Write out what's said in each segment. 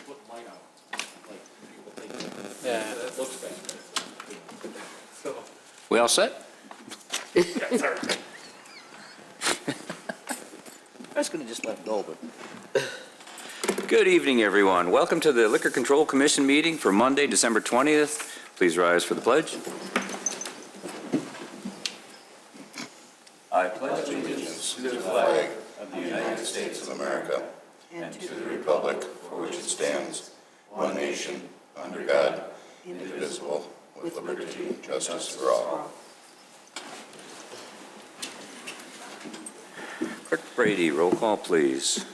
put light out. Like, people think Yeah. that looks bad. So, We all set? yeah, sorry. I was going to just let it go, but... Good evening, everyone. Welcome to the Liquor Control Commission meeting for Monday, December 20th. Please rise for the pledge. I pledge allegiance to the flag of the United States of America and to the republic for which it stands, one nation, under God, indivisible, with liberty and justice for all. Clerk Brady, roll call, please.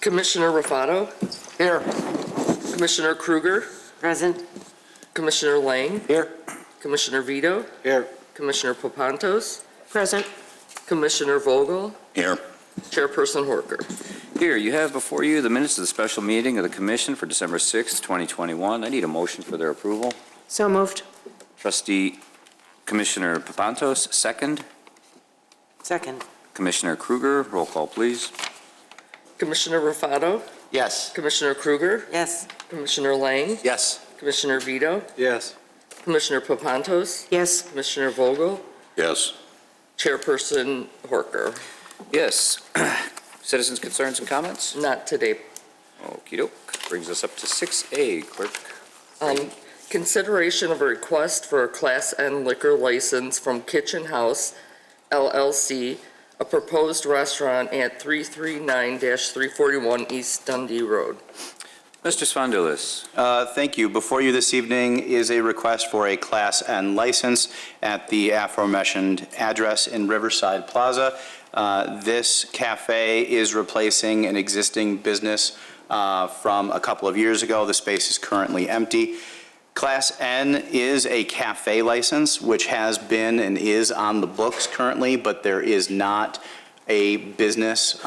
Commissioner Rufato? Here. Commissioner Kruger? Present. Commissioner Lang? Here. Commissioner Vito? Here. Commissioner Popantos? Present. Commissioner Vogel? Here. Chairperson Horker. Here, you have before you the minutes of the special meeting of the Commission for December 6th, 2021. I need a motion for their approval. So moved. Trustee Commissioner Popantos, second. Second. Commissioner Kruger, roll call, please. Commissioner Rufato? Yes. Commissioner Kruger? Yes. Commissioner Lang? Yes. Commissioner Vito? Yes. Commissioner Popantos? Yes. Commissioner Vogel? Yes. Chairperson Horker. Yes. Citizens' concerns and comments? Not today. Okey doke. Brings us up to 6A, Clerk. Consideration of a request for a Class N liquor license from Kitchen House LLC, a proposed restaurant at 339-341 East Dundee Road. Mr. Svandulis. Thank you. Before you this evening is a request for a Class N license at the aforementioned address in Riverside Plaza. This cafe is replacing an existing business from a couple of years ago. The space is currently empty. Class N is a cafe license, which has been and is on the books currently, but there is not a business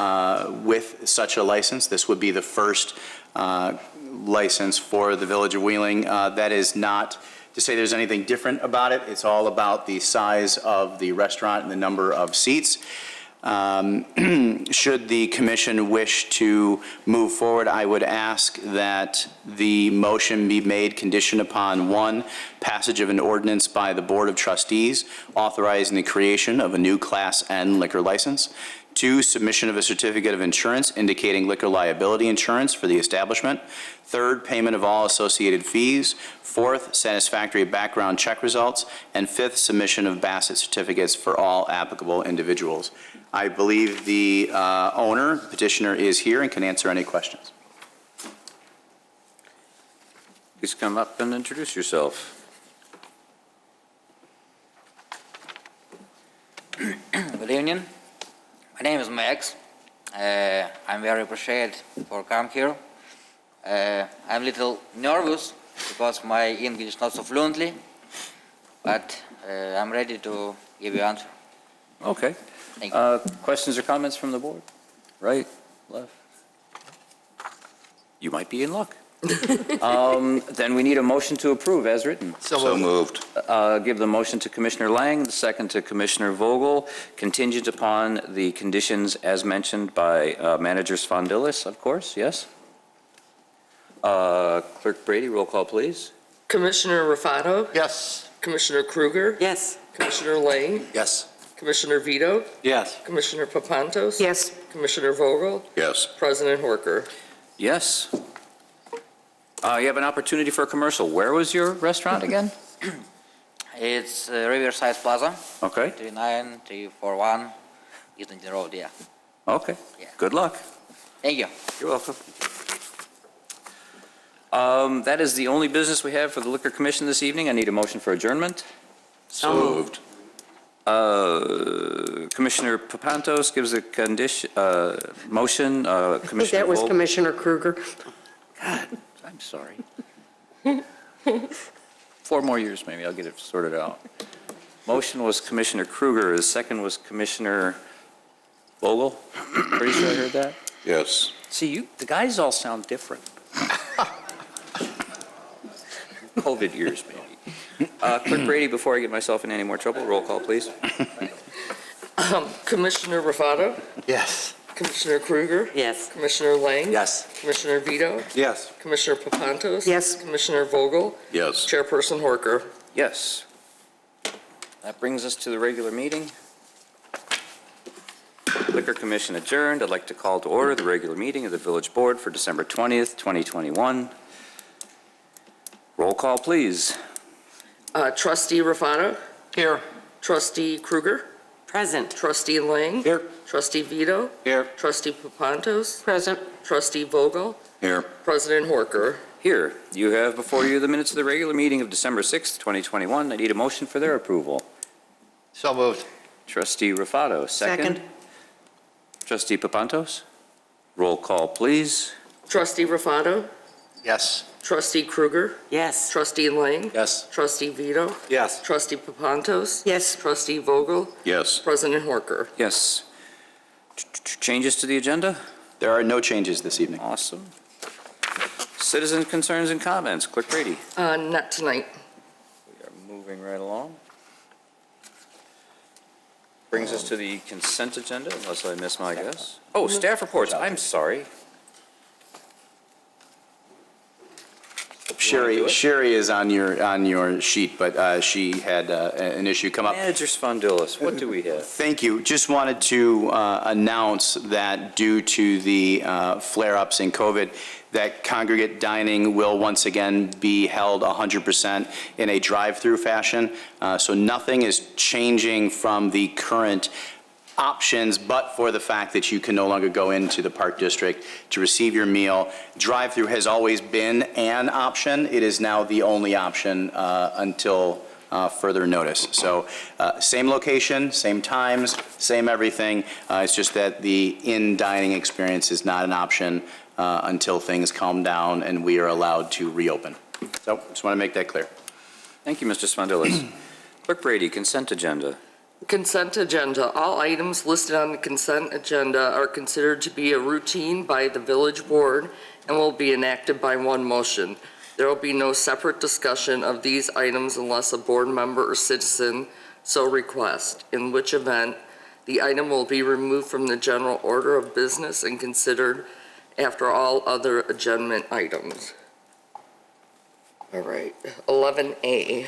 with such a license. This would be the first license for the Village of Wheeling. That is not to say there's anything different about it. It's all about the size of the restaurant and the number of seats. Should the commission wish to move forward, I would ask that the motion be made conditioned upon 1, passage of an ordinance by the Board of Trustees authorizing the creation of a new Class N liquor license. 2, submission of a certificate of insurance indicating liquor liability insurance for the establishment. 3rd, payment of all associated fees. 4th, satisfactory background check results. And 5th, submission of Bassett certificates for all applicable individuals. I believe the petitioner is here and can answer any questions. Please come up and introduce yourself. Good evening. My name is Max. I'm very appreciated for come here. I'm a little nervous because my English is not so fluently, but I'm ready to give you answer. Okay. Thank you. Questions or comments from the board? Right, left? You might be in luck. Then we need a motion to approve as written. So moved. Give the motion to Commissioner Lang, the second to Commissioner Vogel, contingent upon the conditions as mentioned by Manager Svandulis, of course, yes? Clerk Brady, roll call, please. Commissioner Rufato? Yes. Commissioner Kruger? Yes. Commissioner Lang? Yes. Commissioner Vito? Yes. Commissioner Popantos? Yes. Commissioner Vogel? Yes. President Horker. Yes. You have an opportunity for a commercial. Where was your restaurant again? It's Riverside Plaza, Okay, 39341 East Dundee Road, yeah. okay. Yeah. Good luck. Thank you. You're welcome. That is the only business we have for the Liquor Commission this evening. I need a motion for adjournment. So moved. Commissioner Popantos gives a condition, motion, I think Commissioner that was Vogel. Commissioner Kruger. God, I'm sorry. 4 more years, maybe, I'll get it sorted out. Motion was Commissioner Kruger, the second was Commissioner Vogel. Pretty sure I heard that? Yes. See, the guys all sound different. COVID years, maybe. Clerk Brady, before I get myself in any more trouble, roll call, please. Commissioner Rufato? Yes. Commissioner Kruger? Yes. Commissioner Lang? Yes. Commissioner Vito? Yes. Commissioner Papantos? Yes. Commissioner Vogel? Yes. Chairperson Horker? Yes. That brings us to the regular meeting. Liquor Commission adjourned. I'd like to call to order the regular meeting of the Village Board for December 20th, 2021. Roll call, please. Trustee Raffato? Here. Trustee Kruger? Present. Trustee Lang? Here. Trustee Vito? Here. Trustee Papantos? Present. Trustee Vogel? Here. President Horker? Here, you have before you the minutes of the regular meeting of December 6th, 2021. I need a motion for their approval. So moved. Trustee Raffato, second. Trustee Papantos? Roll call, please. Trustee Raffato? Yes. Trustee Kruger? Yes. Trustee Lang? Yes. Trustee Vito? Yes. Trustee Papantos? Yes. Trustee Vogel? Yes. President Horker? Yes. Changes to the agenda? There are no changes this evening. Awesome. Citizen concerns and comments. Clerk Brady. Not tonight. We are moving right along. Brings us to the consent agenda, unless I miss my guess. Oh, staff reports. I'm sorry. Sherry is on your sheet, but she had an issue come up. Manager Spondulis, what do we have? Thank you. Just wanted to announce that due to the flare-ups in COVID, that congregate dining will once again be held 100% in a drive-through fashion. So nothing is changing from the current options, but for the fact that you can no longer go into the Park District to receive your meal. Drive-through has always been an option. It is now the only option until further notice. So same location, same times, same everything. It's just that the in-dining experience is not an option until things calm down and we are allowed to reopen. So just want to make that clear. Thank you, Mr. Spondulis. Clerk Brady, consent agenda. Consent agenda. All items listed on the consent agenda are considered to be a routine by the village board and will be enacted by one motion. There will be no separate discussion of these items unless a board member or citizen so requests, in which event the item will be removed from the general order of business and considered after all other adjournment items. All right, 11A.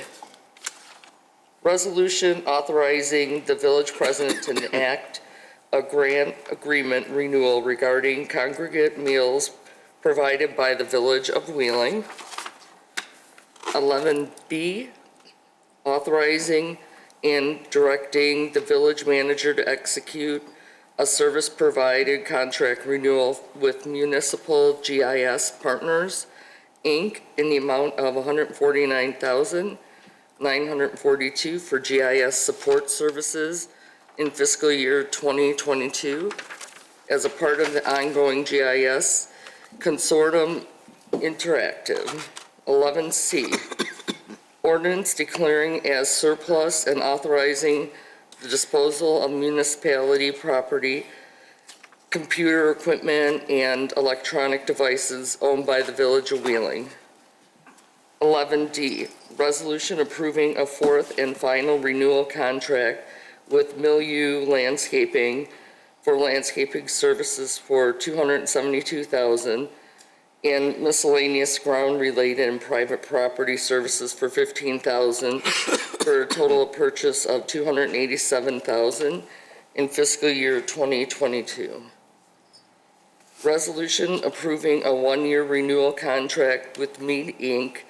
Resolution authorizing the village president to enact a grant agreement renewal regarding congregate meals provided by the village of Wheeling. 11B, authorizing and directing the village manager to execute a service provided contract renewal with Municipal GIS Partners, Inc. in the amount of $149,942 for GIS support services in fiscal year 2022 as a part of the ongoing GIS Consortium Interactive. 11C, ordinance declaring as surplus and authorizing the disposal of municipality property, computer equipment, and electronic devices owned by the village of Wheeling. 11D, resolution approving a fourth and final renewal contract with Milieu Landscaping for landscaping services for $272,000 and miscellaneous ground-related and private property services for $15,000 for a total purchase of $287,000 in fiscal year 2022. Resolution approving a one-year renewal contract with Mead Inc.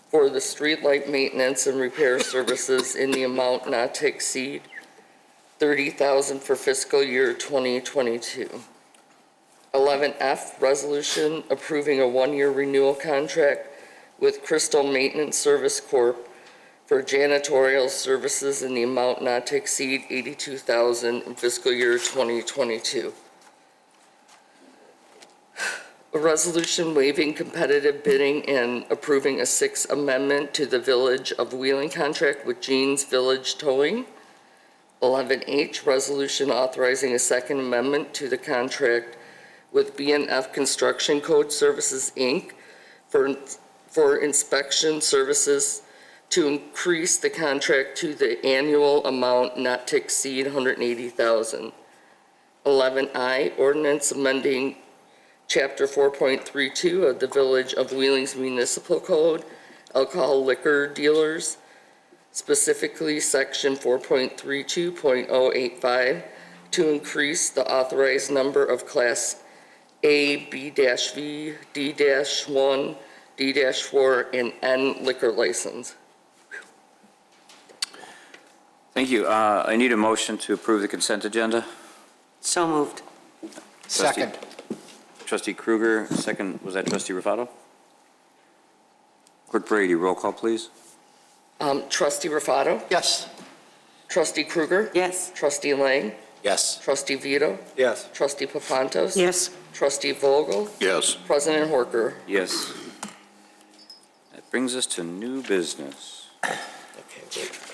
for the streetlight maintenance and repair services in the amount not to exceed $30,000 for fiscal year 2022. 11F, resolution approving a one-year renewal contract with Crystal Maintenance Service Corp. for janitorial services in the amount not to exceed $82,000 in fiscal year 2022. A resolution waiving competitive bidding and approving a sixth amendment to the Village of Wheeling contract with Jean's Village Towing. 11H, resolution authorizing a second amendment to the contract with B&F Construction Code Services, Inc. for inspection services to increase the contract to the annual amount not to exceed $180,000. 11I, ordinance amending Chapter 4.32 of the Village of Wheeling's Municipal Code, alcohol liquor dealers, specifically Section 4.32.085, to increase the authorized number of Class A, B-V, D-1, D-4, and N liquor license. Thank you. I need a motion to approve the consent agenda. So moved. Second. Trustee Kruger, second, was that Trustee Rufato? Clerk Brady, roll call, please. Trustee Rufato? Yes. Trustee Kruger? Yes. Trustee Lang? Yes. Trustee Vito? Yes. Trustee Papantos? Yes. Trustee Vogel? Yes. President Horker? Yes. That brings us to new business.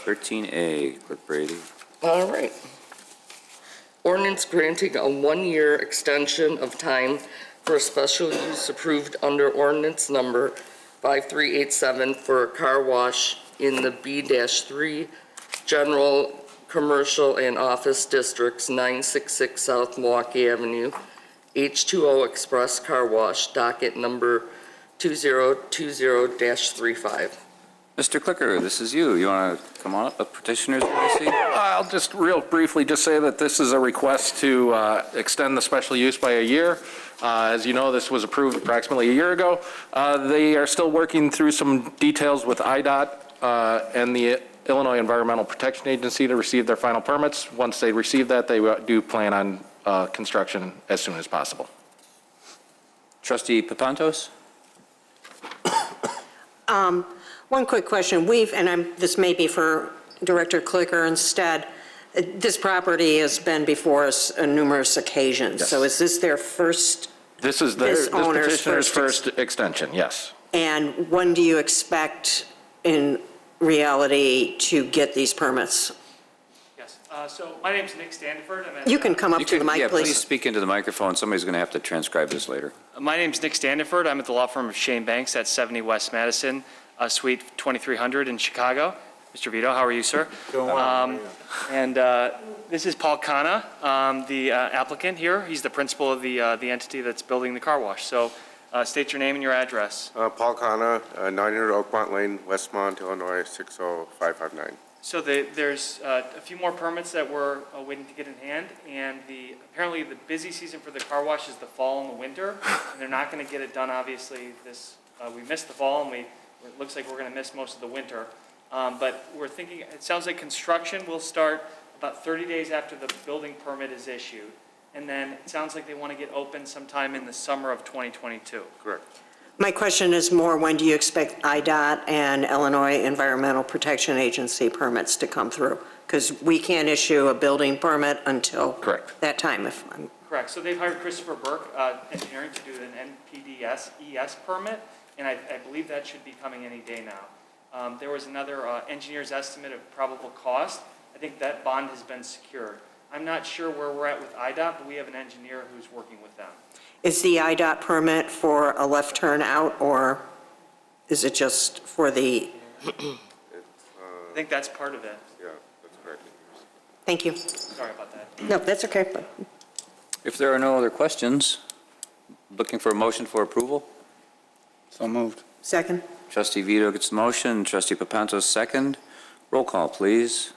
13A, Clerk Brady. All right. Ordinance granting a one-year extension of time for a special use approved under ordinance number 5387 for a car wash in the B-3 General Commercial and Office Districts, 966 South Milwaukee Avenue, H2O Express Car Wash, docket number 2020-35. Mr. Clicker, this is you. You want to come on up, petitioners, I see? I'll just real briefly just say that this is a request to extend the special use by a year. As you know, this was approved approximately a year ago. They are still working through some details with IDOT and the Illinois Environmental Protection Agency to receive their final permits. Once they receive that, they do plan on construction as soon as possible. Trustee Papantos? One quick question. This may be for Director Clicker instead. This property has been before us on numerous occasions. Yes. So is this their first? This is This this owner's petitioner's first first extension, yes. And when do you expect in reality to get these permits? Yes, so my name's Nick Standiford. You can come up You to the mic, yeah, please please. speak into the microphone. Somebody's going to have to transcribe this later. My name's Nick Standiford. I'm at the law firm of Shane Banks at 70 West Madison, Suite 2300 in Chicago. Mr. Vito, how are you, sir? Doing well. And this is Paul Kana, the applicant here. He's the principal of the entity that's building the car wash. So state your name and your address. Paul Kana, 900 Oakmont Lane, Westmont, Illinois, 60559. So there's a few more permits that we're waiting to get in hand, and apparently the busy season for the car wash is the fall and the winter, and they're not going to get it done, obviously, we missed the fall, and it looks like we're going to miss most of the winter. But we're thinking, it sounds like construction will start about 30 days after the building permit is issued, and then it sounds like they want to get open sometime in the summer of 2022. Correct. My question is more, when do you expect IDOT and Illinois Environmental Protection Agency permits to come through? Because we can't issue a building permit until Correct. that time. If I'm Correct. So they've hired Christopher Burke, engineering, to do an NPDES permit, and I believe that should be coming any day now. There was another engineer's estimate of probable cost. I think that bond has been secured. I'm not sure where we're at with IDOT, but we have an engineer who's working with them. Is the IDOT permit for a left turn out, or is it just for the, I think that's part of it. Yeah, that's correct. thank you. Sorry about that. No, that's okay. But If there are no other questions, looking for a motion for approval? So moved. Second? Trustee Vito gets the motion, Trustee Papantos second. Roll call, please.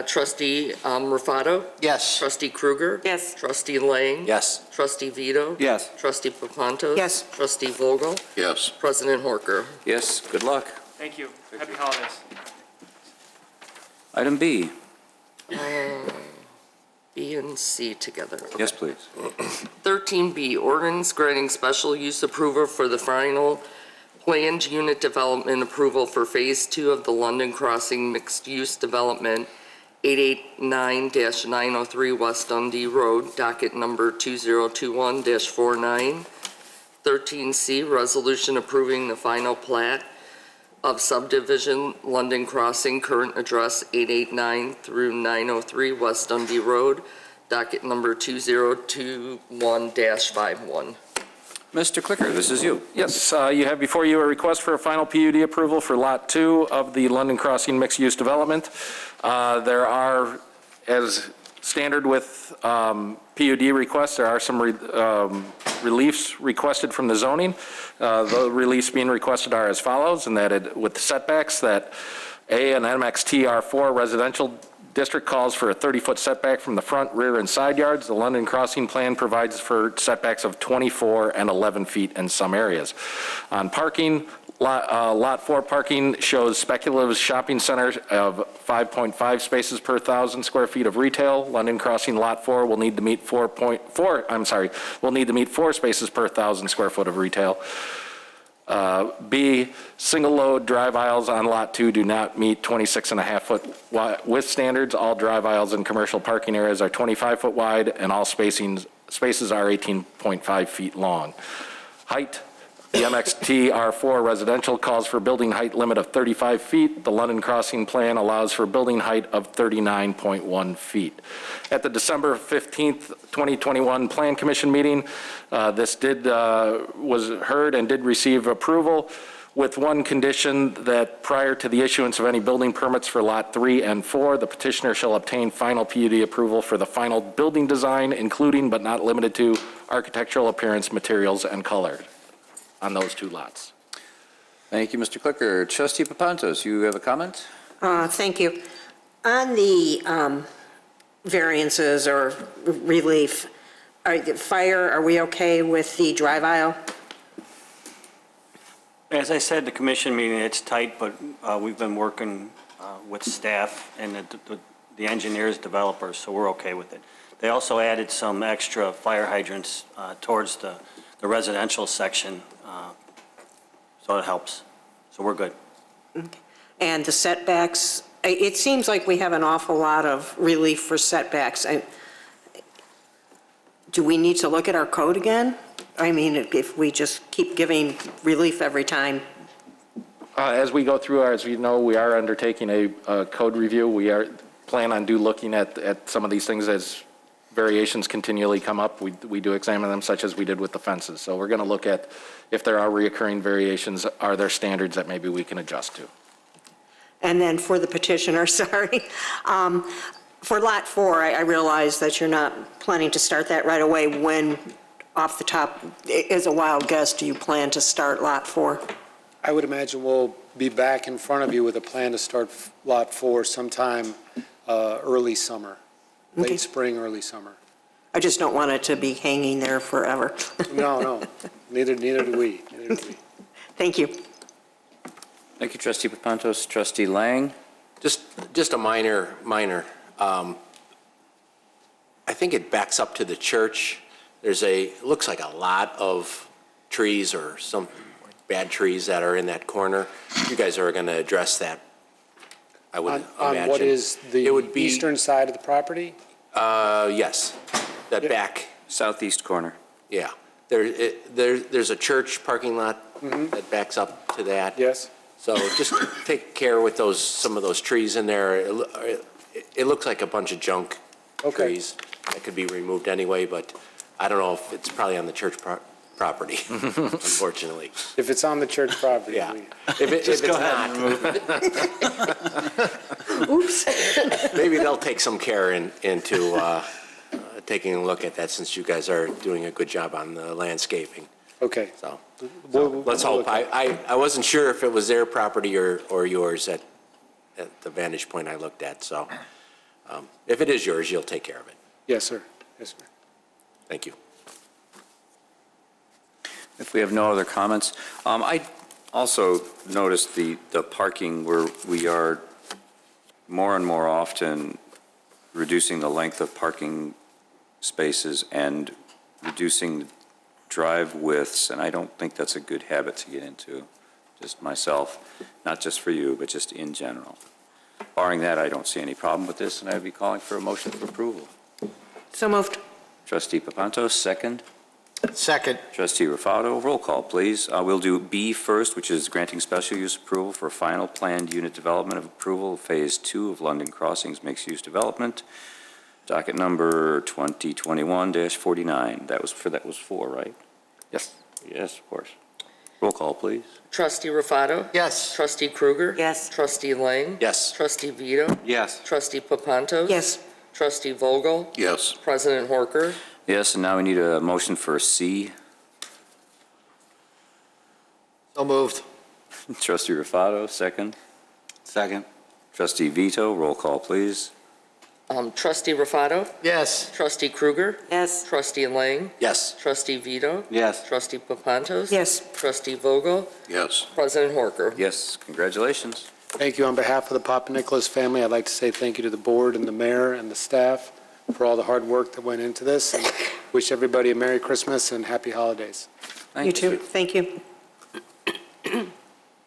Trustee Rufato? Yes. Trustee Kruger? Yes. Trustee Lang? Yes. Trustee Vito? Yes. Trustee Papantos? Yes. Trustee Vogel? Yes. President Horker? Yes, good luck. Thank you. Happy holidays. Item B. B and C together. Okay. Yes, please. 13B, ordinance granting special use approval for the final planned unit development approval for Phase 2 of the London Crossing Mixed-Use Development, 889-903 West Dundee Road, docket number 2021-49. 13C, resolution approving the final plat of Subdivision London Crossing, current address 889 through 903 West Dundee Road, docket number 2021-51. Mr. Clicker, this is you. Yes, you have before you a request for a final PUD approval for Lot 2 of the London Crossing mixed-use development. There are, as standard with PUD requests. There are some reliefs requested from the zoning. The reliefs being requested are as follows, and that with the setbacks that A, an MXT-R4 residential district calls for a 30-foot setback from the front, rear, and side yards. The London Crossing Plan provides for setbacks of 24 and 11 feet in some areas. On parking, Lot 4 parking shows speculative shopping center of 5.5 spaces per 1,000 square feet of retail. London Crossing Lot 4 will need to meet 4 spaces per 1,000 square foot of retail. B, single load drive aisles on Lot 2 do not meet 26.5 foot width standards. All drive aisles in commercial parking areas are 25 foot wide, and all spaces are 18.5 feet long. Height, the MXT R4 residential calls for building height limit of 35 feet. The London Crossing Plan allows for building height of 39.1 feet. At the December 15th, 2021 Plan Commission meeting, this was heard and did receive approval with one condition, that prior to the issuance of any building permits for Lot 3 and 4, the petitioner shall obtain final PUD approval for the final building design, including but not limited to architectural appearance, materials, and color on those two lots. Thank you, Mr. Clicker. Trustee Papantos, you have a comment? Thank you. On the variances or relief, fire, are we okay with the drive aisle? As I said, the commission meeting, it's tight, but we've been working with staff and the engineers, developers, so we're okay with it. They also added some extra fire hydrants towards the residential section, so it helps. So we're good. Okay. And the setbacks, it seems like we have an awful lot of relief for setbacks. Do we need to look at our code again? I mean, if we just keep giving relief every time? As we go through, as you know, we are undertaking a code review. We plan on looking at some of these things as variations continually come up. We do examine them, such as we did with the fences. So we're going to look at if there are reoccurring variations, are there standards that maybe we can adjust to? And then for the petitioner, sorry, for Lot 4, I realize that you're not planning to start that right away. When, off the top, as a wild guess, do you plan to start Lot 4? I would imagine we'll be back in front of you with a plan to start Lot 4 sometime early summer, Okay. late spring, early summer. I just don't want it to be hanging there forever. No, neither do we. Thank you. Thank you, Trustee Papantos. Trustee Lang? Just a minor. I think it backs up to the church. It looks like a lot of trees or some bad trees that are in that corner. You guys are going to address that, I would imagine. On what is the eastern side of the property? Yes, that back. Southeast corner. Yeah. There's a church parking lot that backs up to that. Yes. So just take care with some of those trees in there. It looks like a bunch of junk trees that could be removed anyway, but I don't know if it's probably on the church property, unfortunately. If it's on the church property. Yeah. If it's not, Oops. maybe they'll take some care into taking a look at that, since you guys are doing a good job on the landscaping. Okay. So We'll let's hope. I wasn't sure if it was their property or yours at the vantage point I looked at. So if it is yours, you'll take care of it. Yes, sir. Yes, sir. Thank you. If we have no other comments, I also noticed the parking where we are more and more often reducing the length of parking spaces and reducing drive widths, and I don't think that's a good habit to get into, just myself, not just for you, but just in general. Barring that, I don't see any problem with this, and I'd be calling for a motion for approval. So moved. Trustee Papantos, second. Second. Trustee Rufato, roll call, please. We'll do B first, which is granting special use approval for final planned unit development of approval, Phase 2 of London Crossings mixed-use development. Docket number 2021-49. That was 4, right? Yes. Yes, of course. Roll call, please. Trustee Rufato? Yes. Trustee Krueger? Yes. Trustee Lang? Yes. Trustee Vito? Yes. Trustee Papantos? Yes. Trustee Vogel? Yes. President Horker? Yes, and now we need a motion for C. So moved. Trustee Rufato, second. Second. Trustee Vito, roll call, please. Trustee Rufato? Yes. Trustee Kruger? Yes. Trustee Lang? Yes. Trustee Vito? Yes. Trustee Papantos? Yes. Trustee Vogel? Yes. President Horker? Yes, congratulations. Thank you. On behalf of the Papa Nicholas family, I'd like to say thank you to the board and the mayor and the staff for all the hard work that went into this, and wish everybody a Merry Christmas and Happy Holidays. Thank You too. Thank you.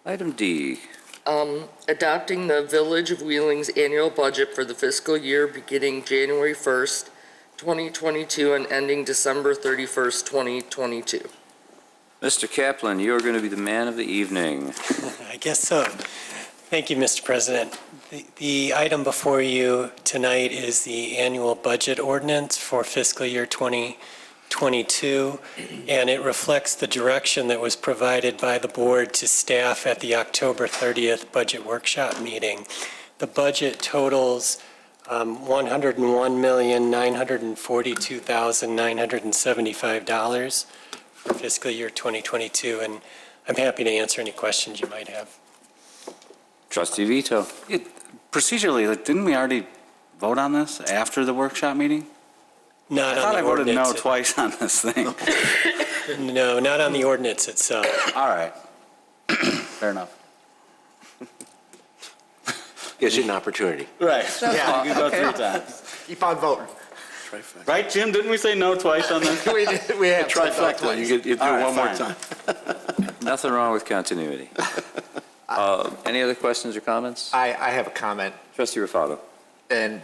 Item D. Adopting the Village of Wheeling's annual budget for the fiscal year beginning January 1st, 2022 and ending December 31st, 2022. Mr. Kaplan, you are going to be the man of the evening. I guess so. Thank you, Mr. President. The item before you tonight is the annual budget ordinance for fiscal year 2022, and it reflects the direction that was provided by the board to staff at the October 30th budget workshop meeting. The budget totals $101,942,975 for fiscal year 2022, and I'm happy to answer any questions you might have. Trustee Vito. Procedurally, didn't we already vote on this after the workshop meeting? Not I thought on I the voted no ordinance. twice on this thing. No, not on the ordinance itself. All right. Fair enough. Gives you an opportunity. Right. Yeah, you can go 3 times. Keep on voting. Right, Jim? Didn't we say no twice on this? We had Trifecta. You do All right, one more fine. time. Nothing wrong with continuity. Any other questions or comments? I have a comment, Trustee Rufato. and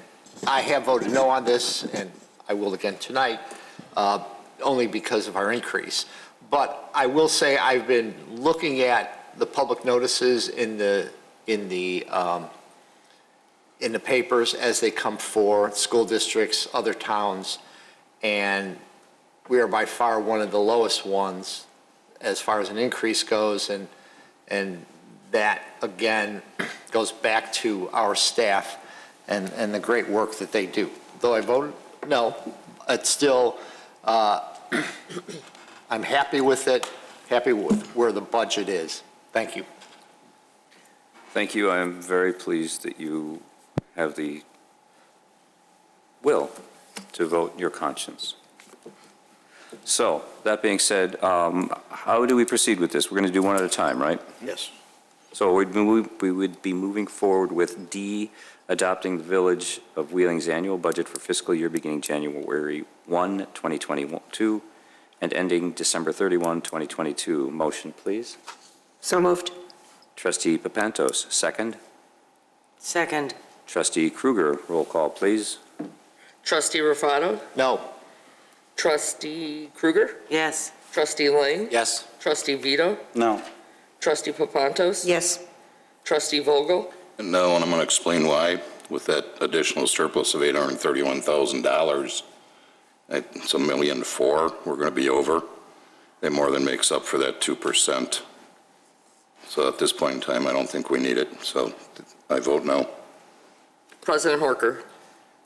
I have voted no on this, and I will again tonight, only because of our increase. But I will say I've been looking at the public notices in the papers as they come for school districts, other towns, and we are by far one of the lowest ones as far as an increase goes, and that, again, goes back to our staff and the great work that they do. Though I voted no, it's still, I'm happy with it, happy with where the budget is. Thank you. Thank you. I am very pleased that you have the will to vote your conscience. So, that being said, how do we proceed with this? We're going to do one at a time, right? Yes. So we would be moving forward with D, adopting the Village of Wheeling's annual budget for fiscal year beginning January 1, 2022, and ending December 31, 2022. Motion, please. So moved. Trustee Papantos, second. Second. Trustee Kruger, roll call, please. Trustee Rufato? No. Trustee Kruger? Yes. Trustee Lang? Yes. Trustee Vito? No. Trustee Papantos? Yes. Trustee Vogel? No, and I'm going to explain why. With that additional surplus of $831,000, it's $1.4 million we're going to be over. It more than makes up for that 2%. So at this point in time, I don't think we need it, so I vote no. President Horker?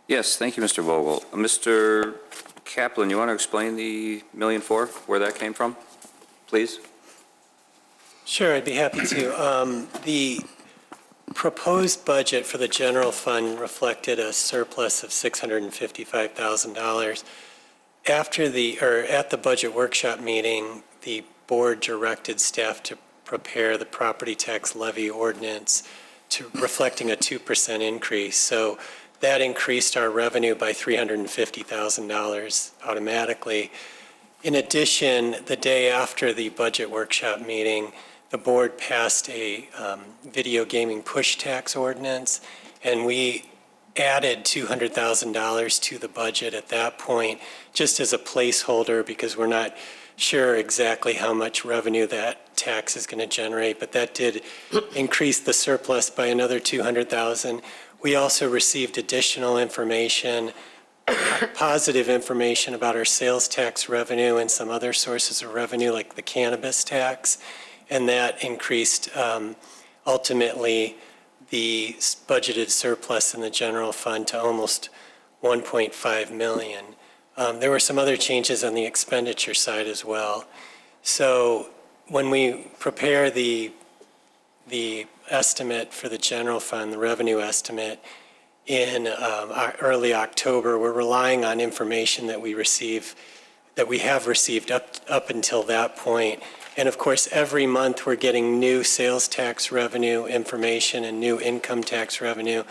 Yes, thank you, Mr. Vogel. Mr. Kaplan, you want to explain the $1.4 million, where that came from, please? Sure, I'd be happy to. The proposed budget for the general fund reflected a surplus of $655,000. At the budget workshop meeting, the board directed staff to prepare the property tax levy ordinance reflecting a 2% increase. So that increased our revenue by $350,000 automatically. In addition, the day after the budget workshop meeting, the board passed a video gaming push tax ordinance, and we added $200,000 to the budget at that point, just as a placeholder, because we're not sure exactly how much revenue that tax is going to generate, but that did increase the surplus by another $200,000. We also received additional information, positive information about our sales tax revenue and some other sources of revenue, like the cannabis tax, and that increased ultimately the budgeted surplus in the general fund to almost 1.5 million. There were some other changes on the expenditure side as well. So when we prepare the estimate for the general fund, the revenue estimate, in early October, we're relying on information that we have received up until that point. And of course, every month we're getting new sales tax revenue information and new income tax revenue.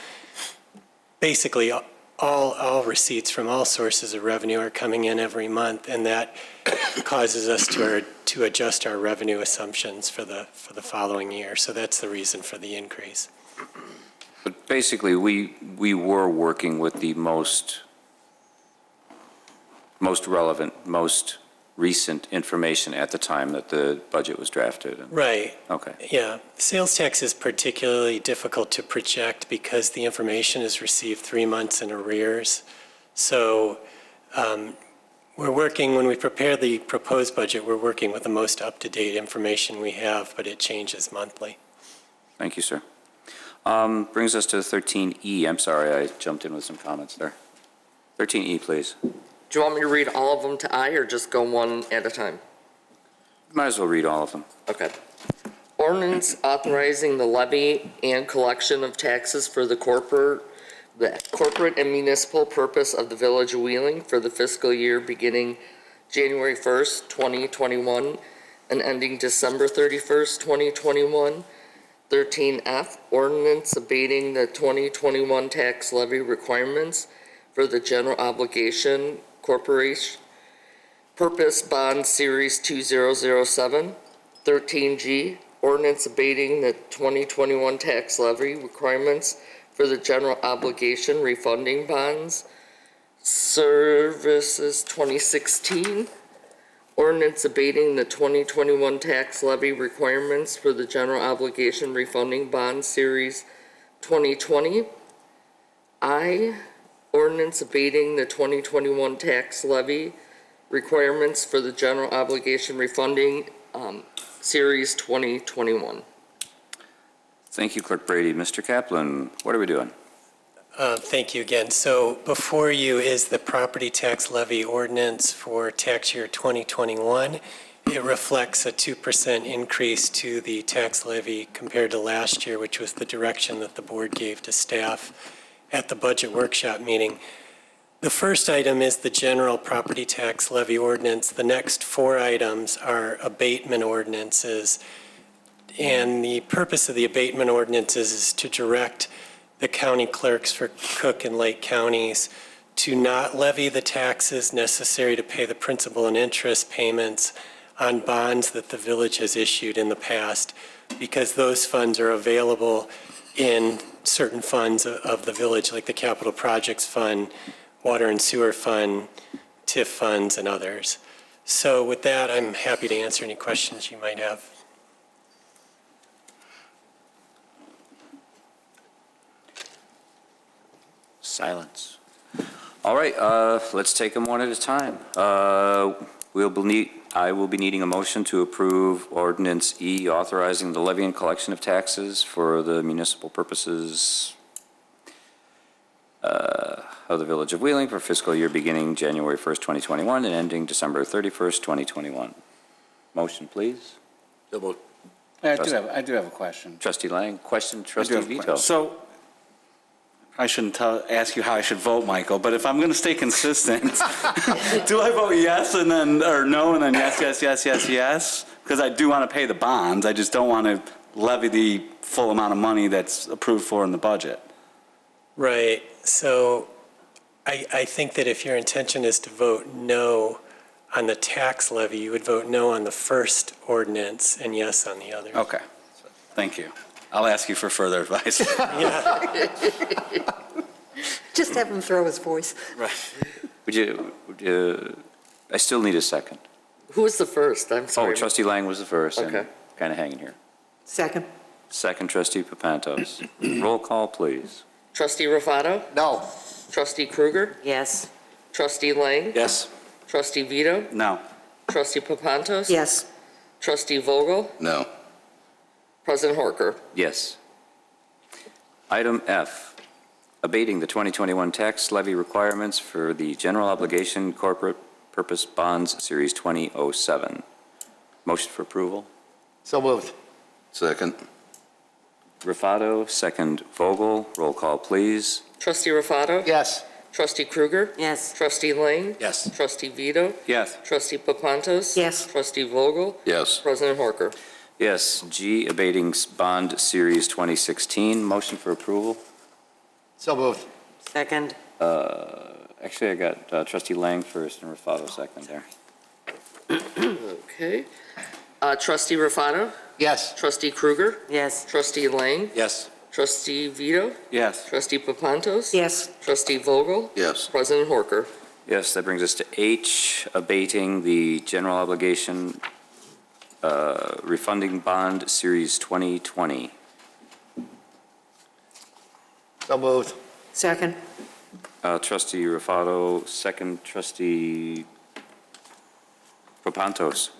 Basically, all receipts from all sources of revenue are coming in every month, and that causes us to adjust our revenue assumptions for the following year. So that's the reason for the increase. But basically, we were working with the most relevant, most recent information at the time that the budget was drafted. Right. Okay. Yeah. Sales tax is particularly difficult to project because the information is received 3 months in arrears. So we're working, when we prepare the proposed budget, we're working with the most up-to-date information we have, but it changes monthly. Thank you, sir. Brings us to 13E. I'm sorry, I jumped in with some comments there. 13E, please. Do you want me to read all of them to I or just go one at a time? Might as well read all of them. Okay. Ordinance authorizing the levy and collection of taxes for the corporate and municipal purpose of the Village of Wheeling for the fiscal year beginning January 1st, 2021 and ending December 31st, 2021. 13F, ordinance abating the 2021 tax levy requirements for the general obligation corporation purpose bond series 2007. 13G, ordinance abating the 2021 tax levy requirements for the general obligation refunding bonds services 2016. Ordinance abating the 2021 tax levy requirements for the general obligation refunding bond series 2020. I, ordinance abating the 2021 tax levy requirements for the general obligation refunding series 2021. Thank you, Clerk Brady. Mr. Kaplan, what are we doing? Thank you again. So before you is the property tax levy ordinance for tax year 2021. It reflects a 2% increase to the tax levy compared to last year, which was the direction that the board gave to staff at the budget workshop meeting. The first item is the general property tax levy ordinance. The next 4 items are abatement ordinances. And the purpose of the abatement ordinances is to direct the county clerks for Cook and Lake counties to not levy the taxes necessary to pay the principal and interest payments on bonds that the village has issued in the past, because those funds are available in certain funds of the village, like the Capital Projects Fund, Water and Sewer Fund, TIF funds, and others. So with that, I'm happy to answer any questions you might have. Silence. All right, let's take them one at a time. I will be needing a motion to approve Ordinance E, authorizing the levy and collection of taxes for the municipal purposes of the Village of Wheeling for fiscal year beginning January 1st, 2021 and ending December 31st, 2021. Motion, please. I do have a question. Trustee Lang, question, Trustee Vito. So, I shouldn't ask you how I should vote, Michael, but if I'm going to stay consistent, do I vote yes and then, or no, and then yes, yes, yes, yes, yes? Because I do want to pay the bonds. I just don't want to levy the full amount of money that's approved for in the budget. Right. So I think that if your intention is to vote no on the tax levy, you would vote no on the first ordinance and yes on the other. Okay. Thank you. I'll ask you for further advice. Just have him throw his voice. Right. Would you, I still need a second. Who was the first? I'm sorry. Oh, Trustee Lang was the first. Okay. Kind of hanging here. Second. Second, Trustee Papantos. Roll call, please. Trustee Rufato? No. Trustee Kruger? Yes. Trustee Lang? Yes. Trustee Vito? No. Trustee Papantos? Yes. Trustee Vogel? No. President Horker? Yes. Item F, abating the 2021 tax levy requirements for the general obligation corporate purpose bonds, Series 2007. Motion for approval. So moved. Second. Rufato, second Vogel. Roll call, please. Trustee Rufato? Yes. Trustee Krueger? Yes. Trustee Lang? Yes. Trustee Vito? Yes. Trustee Papantos? Yes. Trustee Vogel? Yes. President Horker? Yes. G, abating bond Series 2016. Motion for approval. So moved. Second. Actually, I got trustee Lang first and Rufato second there. Okay. Trustee Rufato? Yes. Trustee Krueger? Yes. Trustee Lang? Yes. Trustee Vito? Yes. Trustee Papantos? Yes. Trustee Vogel? Yes. President Horker? Yes, that brings us to H, abating the general obligation refunding bond Series 2020. So moved. Second. Trustee Rufato, second. Trustee Papantos.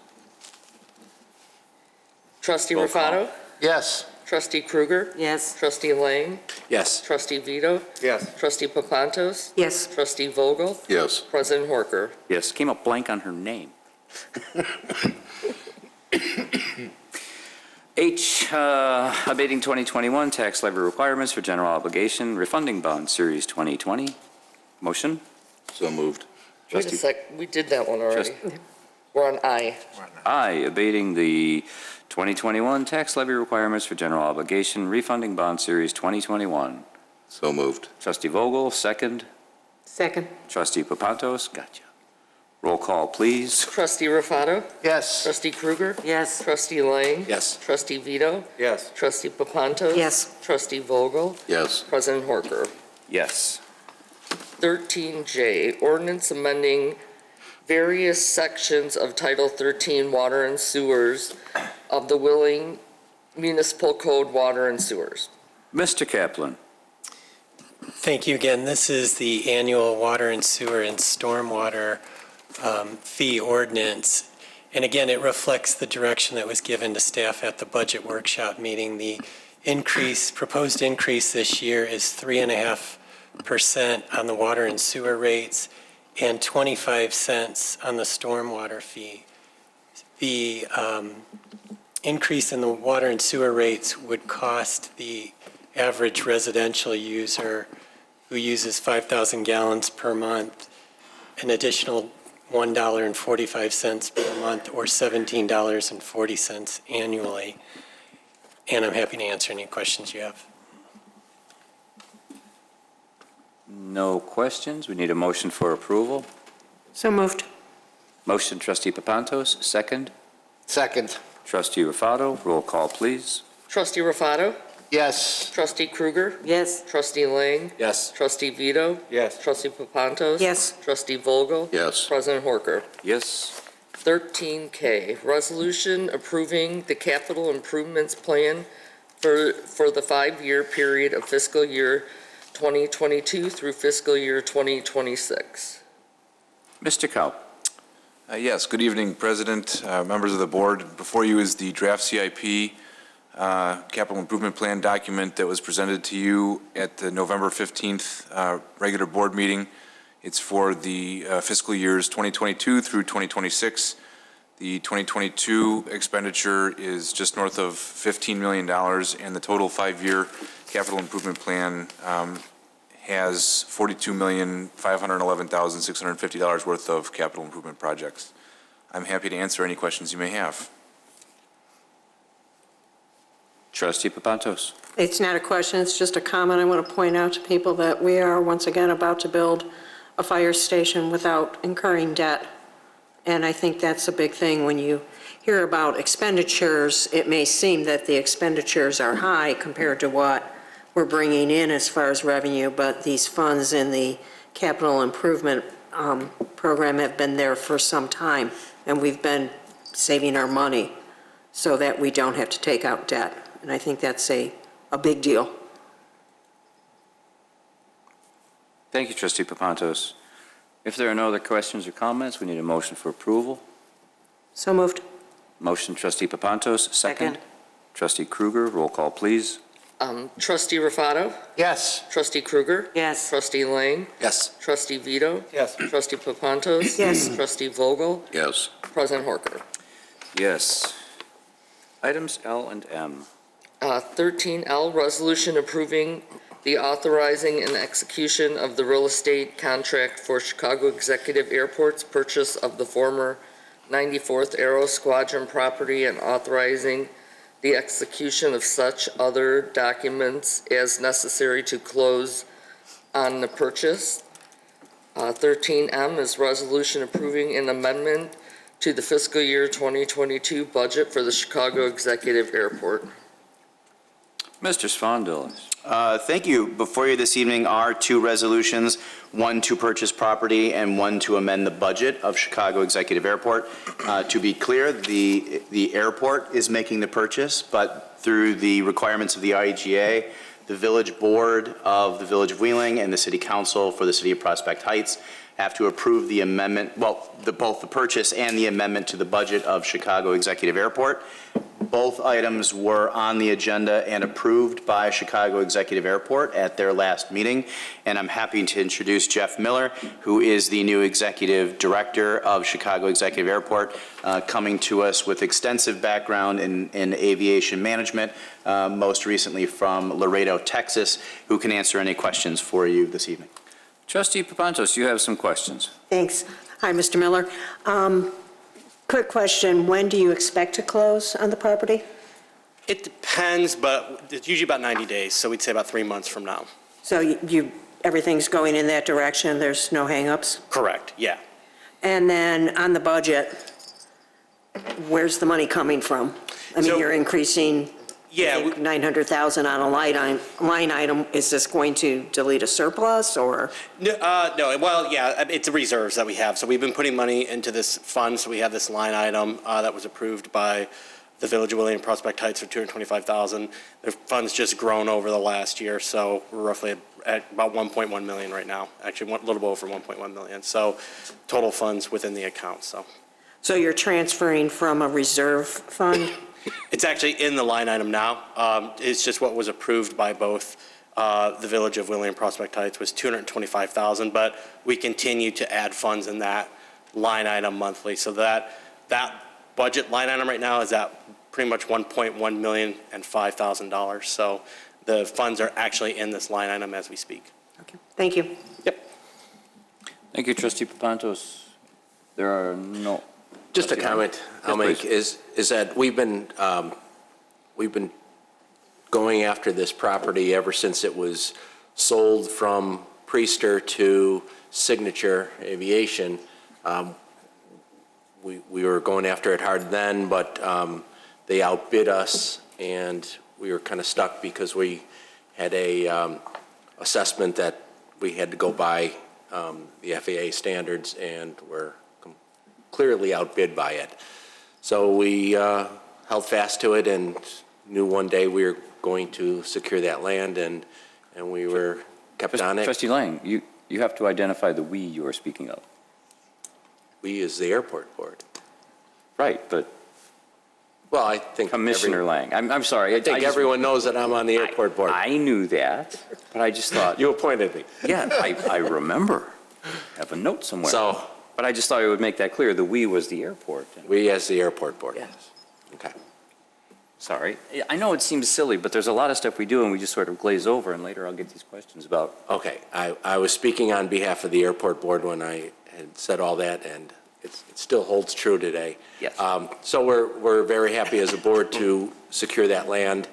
Trustee Roll call. Rufato? Yes. Trustee Krueger? Yes. Trustee Lang? Yes. Trustee Vito? Yes. Trustee Papantos? Yes. Trustee Vogel? Yes. President Horker? Yes, came up blank on her name. H, abating 2021 tax levy requirements for general obligation refunding bond Series 2020. Motion? So moved. Wait a Trustee- sec, we did that one already. We're on I. I, abating the 2021 tax levy requirements for general obligation refunding bond Series 2021. So moved. Trustee Vogel, second. Second. Trustee Papantos, gotcha. Roll call, please. Trustee Rufato? Yes. Trustee Krueger? Yes. Trustee Lang? Yes. Trustee Vito? Yes. Trustee Papantos? Yes. Trustee Vogel? Yes. President Horker? Yes. 13J, ordinance amending various sections of Title 13 Water and Sewers of the Willing Municipal Code Water and Sewers. Mr. Kaplan. Thank you again. This is the annual water and sewer and stormwater fee ordinance. And again, it reflects the direction that was given to staff at the budget workshop meeting. The proposed increase this year is 3.5% on the water and sewer rates and 25 cents on the stormwater fee. The increase in the water and sewer rates would cost the average residential user who uses 5,000 gallons per month an additional $1.45 per month or $17.40 annually. And I'm happy to answer any questions you have. No questions. We need a motion for approval. So moved. Motion, trustee Papantos, second. Second. Trustee Rufato, roll call, please. Trustee Rufato? Yes. Trustee Krueger? Yes. Trustee Lang? Yes. Trustee Vito? Yes. Trustee Papantos? Yes. Trustee Vogel? Yes. President Horker? Yes. 13K, resolution approving the capital improvements plan for the 5-year period of fiscal year 2022 through fiscal year 2026. Mr. Cow. Yes, good evening, President, members of the board. Before you is the draft CIP capital improvement plan document that was presented to you at the November 15th regular board meeting. It's for the fiscal years 2022 through 2026. The 2022 expenditure is just north of $15 million, and the total 5-year capital improvement plan has $42,511,650 worth of capital improvement projects. I'm happy to answer any questions you may have. Trustee Papantos. It's not a question, it's just a comment. I want to point out to people that we are once again about to build a fire station without incurring debt. And I think that's a big thing. When you hear about expenditures, it may seem that the expenditures are high compared to what we're bringing in as far as revenue, but these funds in the capital improvement program have been there for some time, and we've been saving our money so that we don't have to take out debt. And I think that's a big deal. Thank you, Trustee Papantos. If there are no other questions or comments, we need a motion for approval. So moved. Motion, Trustee Papantos, second. Second. Trustee Krueger, roll call, please. Trustee Rufato? Yes. Trustee Kruger? Yes. Trustee Lang? Yes. Trustee Vito? Yes. Trustee Papantos? Yes. Trustee Vogel? Yes. President Horker? Yes. Items L and M. 13L, resolution approving the authorizing and execution of the real estate contract for Chicago Executive Airport's purchase of the former 94th Aero Squadron property and authorizing the execution of such other documents as necessary to close on the purchase. 13M is resolution approving an amendment to the fiscal year 2022 budget for the Chicago Executive Airport. Mr. Sfondilis. Thank you. Before you this evening are two resolutions, one to purchase property and one to amend the budget of Chicago Executive Airport. To be clear, the airport is making the purchase, but through the requirements of the IEGA, the village board of the Village of Wheeling and the city council for the city of Prospect Heights have to approve the amendment, both the purchase and the amendment to the budget of Chicago Executive Airport. Both items were on the agenda and approved by Chicago Executive Airport at their last meeting, and I'm happy to introduce Jeff Miller, who is the new Executive Director of Chicago Executive Airport, coming to us with extensive background in aviation management, most recently from Laredo, Texas, who can answer any questions for you this evening. Trustee Papantos, you have some questions. Thanks. Hi, Mr. Miller. Quick question, when do you expect to close on the property? It depends, but it's usually about 90 days, so we'd say about 3 months from now. So everything's going in that direction, there's no hangups? Correct, yeah. And then on the budget, where's the money coming from? I mean, So- you're increasing, Yeah, I think, 900,000 on a line item. Is this going to delete a surplus, or? No, well, yeah, it's the reserves that we have. So we've been putting money into this fund, so we have this line item that was approved by the Village of Wheeling and Prospect Heights for $225,000. The fund's just grown over the last year, so we're roughly at about 1.1 million right now. Actually, a little bit over 1.1 million. So total funds within the account, so. So you're transferring from a reserve fund? It's actually in the line item now. It's just what was approved by both the Village of Wheeling and Prospect Heights was $225,000, but we continue to add funds in that line item monthly. So that budget line item right now is at pretty much $1.1 million and $5,000. So the funds are actually in this line item as we speak. Okay. Thank you. Yep. Thank you, Trustee Papantos. There are no... Just a comment I'll make is that we've been going after this property ever since it was sold from Priester to Signature Aviation. We were going after it hard then, but they outbid us, and we were kind of stuck because we had a assessment that we had to go by the FAA standards, and we're clearly outbid by it. So we held fast to it and knew one day we were going to secure that land, and we were kept on it. Trustee Lang, you have to identify the "we" you are speaking of. We is the airport board. Right, but... Well, I think Commissioner Lang, I'm sorry. I think everyone knows that I'm on the airport board. I knew that, but I just thought... You appointed me. Yeah, I remember. I have a note somewhere. So... But I just thought it would make that clear. The "we" was the airport. We as the airport board. Yes. Okay. Sorry. I know it seems silly, but there's a lot of stuff we do and we just sort of glaze over, and later I'll get these questions about. Okay. I was speaking on behalf of the airport board when I had said all that, and it still holds true today. Yes. So we're very happy as a board to secure that land.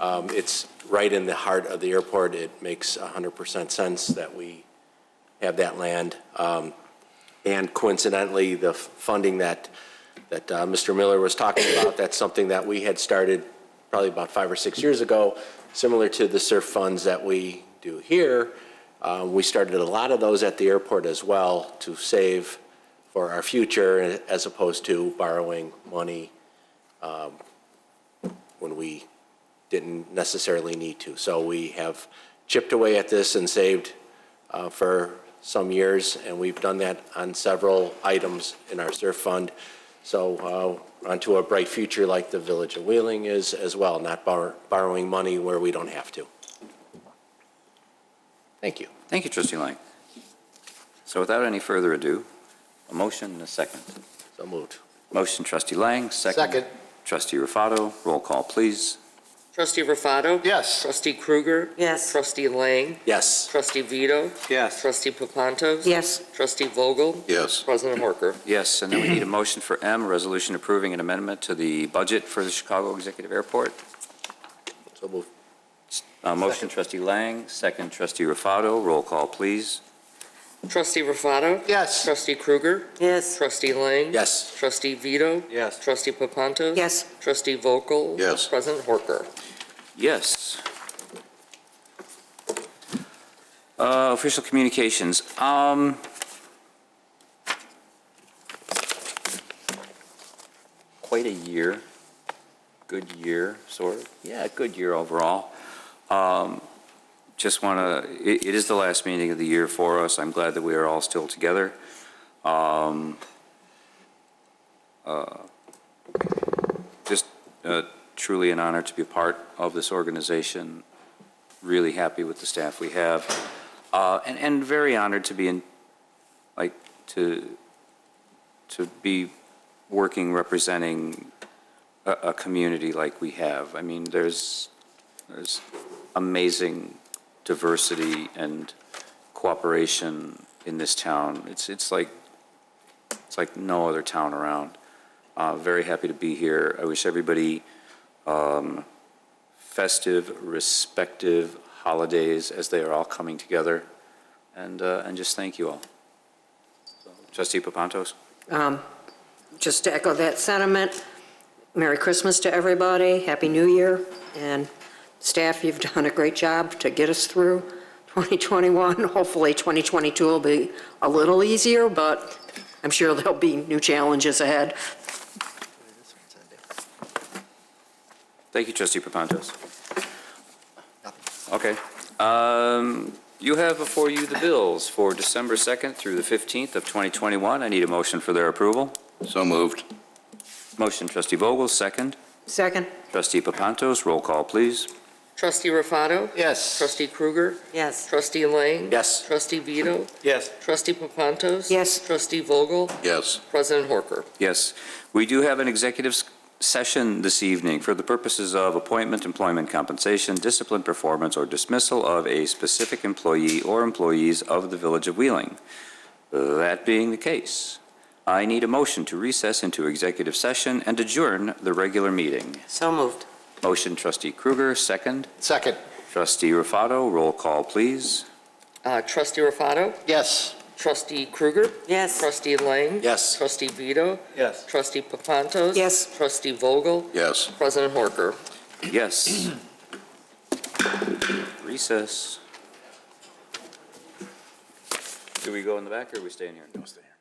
It's right in the heart of the airport. It makes 100% sense that we have that land. And coincidentally, the funding that Mr. Miller was talking about, that's something that we had started probably about 5 or 6 years ago, similar to the SURF funds that we do here. We started a lot of those at the airport as well to save for our future, as opposed to borrowing money when we didn't necessarily need to. So we have chipped away at this and saved for some years, and we've done that on several items in our SURF fund. So onto a bright future like the Village of Wheeling is as well, not borrowing money where we don't have to. Thank you. Thank you, Trustee Lang. So without any further ado, a motion and a second. So moved. Motion, Trustee Lang, second. Second. Trustee Rufato, roll call, please. Trustee Rufato? Yes. Trustee Kruger? Yes. Trustee Lang? Yes. Trustee Vito? Yes. Trustee Papantos? Yes. Trustee Vogel? Yes. President Horker? Yes, and then we need a motion for M, a resolution approving an amendment to the budget for the Chicago Executive Airport. So moved. Motion, Trustee Lang, second, Trustee Rufato, roll call, please. Trustee Rufato? Yes. Trustee Kruger? Yes. Trustee Lang? Yes. Trustee Vito? Yes. Trustee Papantos? Yes. Trustee Vogel? Yes. President Horker? Yes. Official communications. Quite a year. Good year, sort of. Yeah, good year overall. Just want to, it is the last meeting of the year for us. I'm glad that we are all still together. Just truly an honor to be a part of this organization. Really happy with the staff we have. And very honored to be in, like, to be working, representing a community like we have. I mean, there's amazing diversity and cooperation in this town. It's like no other town around. Very happy to be here. I wish everybody festive, respective holidays as they are all coming together, and just thank you all. So, Trustee Papantos. Just to echo that sentiment, Merry Christmas to everybody, Happy New Year, and staff, you've done a great job to get us through 2021. Hopefully 2022 will be a little easier, but I'm sure there'll be new challenges ahead. Thank you, Trustee Papantos. Okay. You have before you the bills for December 2nd through the 15th of 2021. I need a motion for their approval. So moved. Motion, Trustee Vogel, second. Second. Trustee Papantos, roll call, please. Trustee Rufato? Yes. Trustee Kruger? Yes. Trustee Lang? Yes. Trustee Vito? Yes. Trustee Papantos? Yes. Trustee Vogel? Yes. President Horker? Yes. We do have an executive session this evening for the purposes of appointment, employment compensation, discipline, performance, or dismissal of a specific employee or employees of the Village of Wheeling. That being the case, I need a motion to recess into executive session and adjourn the regular meeting. So moved. Motion, Trustee Kruger, second. Second. Trustee Rufato, roll call, please. Trustee Rufato? Yes. Trustee Kruger? Yes. Trustee Lang? Yes. Trustee Vito? Yes. Trustee Papantos? Yes. Trustee Vogel? Yes. President Horker? Yes. Recess. Do we go in the back or we stay in here? No, stay here.